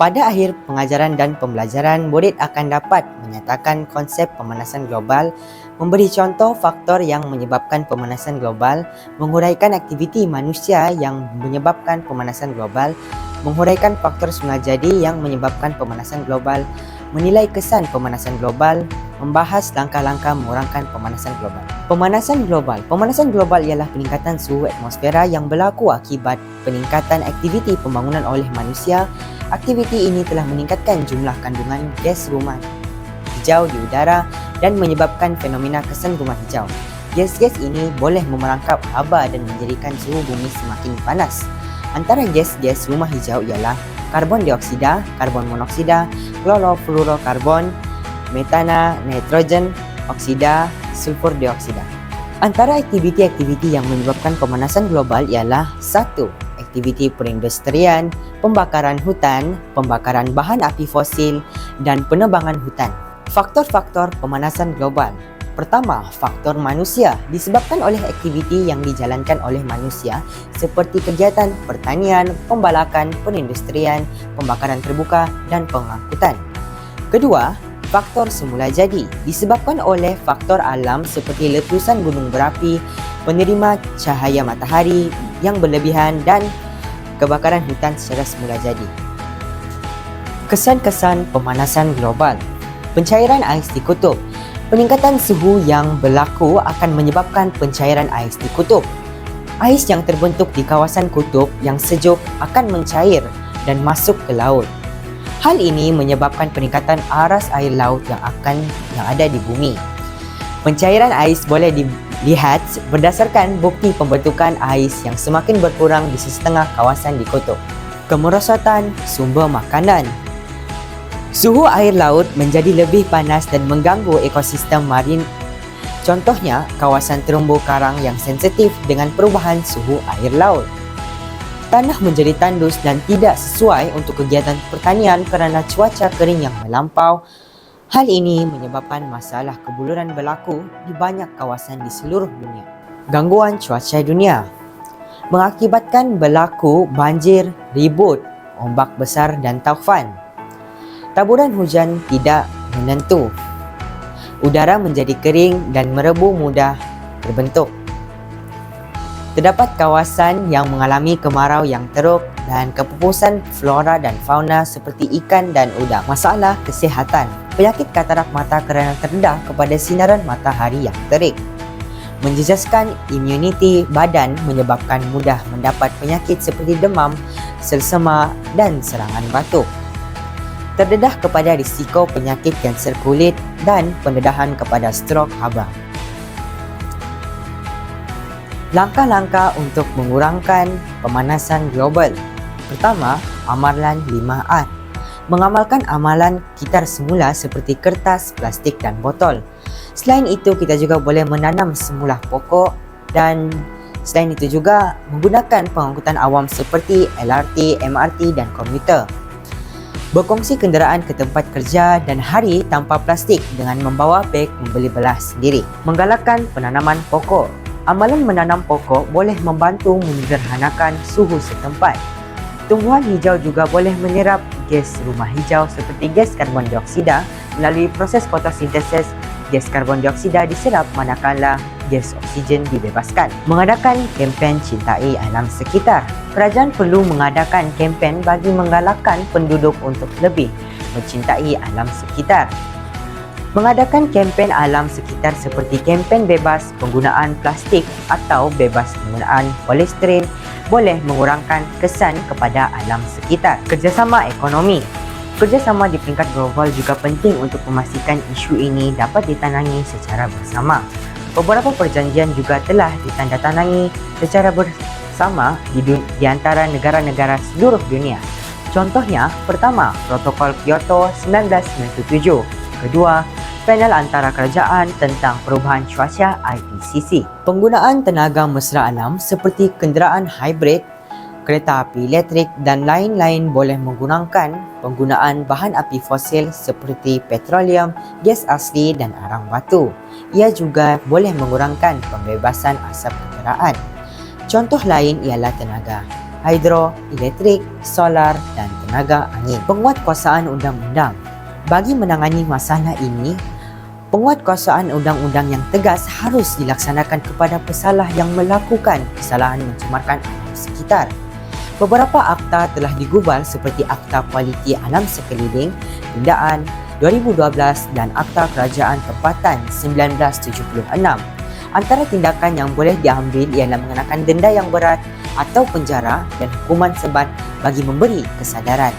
Pada akhir pengajaran dan pembelajaran, murid akan dapat menyatakan konsep pemanasan global, memberi contoh faktor yang menyebabkan pemanasan global, menguraikan aktiviti manusia yang menyebabkan pemanasan global, menguraikan faktor semula jadi yang menyebabkan pemanasan global, menilai kesan pemanasan global, membahas langkah-langkah mengurangkan pemanasan global. Pemanasan global ialah peningkatan suhu atmosfera yang berlaku akibat peningkatan aktiviti pembangunan oleh manusia. Aktiviti ini telah meningkatkan jumlah kandungan gas rumah hijau di udara dan menyebabkan fenomena kesan rumah hijau. Gas-gas ini boleh memerangkap haba dan menjadikan suhu bumi semakin panas. Antara gas-gas rumah hijau ialah karbon dioksida, karbon monoksida, klorofluorokarbon, metana, nitrogen oksida, sulfur dioksida. Antara aktiviti-aktiviti yang menyebabkan pemanasan global ialah 1. Aktiviti perindustrian, pembakaran hutan, pembakaran bahan api fosil, dan penebangan hutan. Faktor-faktor pemanasan global. Pertama, faktor manusia disebabkan oleh aktiviti yang dijalankan oleh manusia seperti kegiatan pertanian, pembalakan, perindustrian, pembakaran terbuka, dan pengangkutan. Kedua, faktor semula jadi disebabkan oleh faktor alam seperti letusan gunung berapi, penerima cahaya matahari yang berlebihan dan kebakaran hutan secara semula jadi. Kesan-kesan pemanasan global. Pencairan ais di kutub. Peningkatan suhu yang berlaku akan menyebabkan pencairan ais di kutub. Ais yang terbentuk di kawasan kutub yang sejuk akan mencair dan masuk ke laut. Hal ini menyebabkan peningkatan aras air laut yang ada di bumi. Pencairan ais boleh dilihat berdasarkan bukti pembentukan ais yang semakin berkurang di setengah kawasan di kutub. Kemerosotan sumber makanan. Suhu air laut menjadi lebih panas dan mengganggu ekosistem marin. Contohnya, kawasan terumbu karang yang sensitif dengan perubahan suhu air laut. Tanah menjadi tandus dan tidak sesuai untuk kegiatan pertanian kerana cuaca kering yang melampau. Hal ini menyebabkan masalah kebuluran berlaku di banyak kawasan di seluruh dunia. Gangguan cuaca dunia mengakibatkan berlaku banjir, ribut, ombak besar dan taufan. Taburan hujan tidak menentu. Udara menjadi kering dan merebu mudah terbentuk. Terdapat kawasan yang mengalami kemarau yang teruk dan kepupusan flora dan fauna seperti ikan dan udang. Masalah kesihatan. Penyakit katarak mata kerana terdedah kepada sinaran matahari yang terik. Menjejaskan imuniti badan menyebabkan mudah mendapat penyakit seperti demam, selsema dan serangan batuk. Terdedah kepada risiko penyakit kanser kulit dan pendedahan kepada strok haba. Langkah-langkah untuk mengurangkan pemanasan global. Pertama, amalan 5R. Mengamalkan amalan kitar semula seperti kertas, plastik dan botol. Selain itu, kita juga boleh menanam semula pokok dan selain itu juga menggunakan pengangkutan awam seperti LRT, MRT dan komuter. Berkongsi kenderaan ke tempat kerja dan hari tanpa plastik dengan membawa beg membeli belah sendiri. Menggalakkan penanaman pokok. Amalan menanam pokok boleh membantu menyederhanakan suhu setempat. Tumbuhan hijau juga boleh menyerap gas rumah hijau seperti gas karbon dioksida melalui proses fotosintesis. Gas karbon dioksida diserap manakala gas oksigen dibebaskan. Mengadakan kempen cintai alam sekitar. Kerajaan perlu mengadakan kempen bagi menggalakkan penduduk untuk lebih mencintai alam sekitar. Mengadakan kempen alam sekitar seperti kempen bebas penggunaan plastik atau bebas penggunaan polistiren boleh mengurangkan kesan kepada alam sekitar. Kerjasama ekonomi. Kerjasama di peringkat global juga penting untuk memastikan isu ini dapat ditandangi secara bersama. Beberapa perjanjian juga telah ditandatangani secara bersama di antara negara-negara seluruh dunia. Contohnya, pertama, Protokol Kyoto 1997. Kedua, Panel Antara Kerajaan tentang Perubahan Cuaca IPCC. Penggunaan tenaga mesra alam seperti kenderaan hybrid, kereta api elektrik dan lain-lain boleh menggunakan penggunaan bahan api fosil seperti petroleum, gas asli dan arang batu. Ia juga boleh mengurangkan pembebasan asap kenderaan. Contoh lain ialah tenaga hidro, elektrik, solar dan tenaga angin. Penguatkuasaan undang-undang. Bagi menangani masalah ini, penguatkuasaan undang-undang yang tegas harus dilaksanakan kepada pesalah yang melakukan kesalahan mencemarkan alam sekitar. Beberapa akta telah digubal seperti Akta Kualiti Alam Sekeliling Pindaan 2012 dan Akta Kerajaan Tempatan 1976. Antara tindakan yang boleh diambil ialah mengenakan denda yang berat atau penjara dan hukuman sebat bagi memberi kesedaran.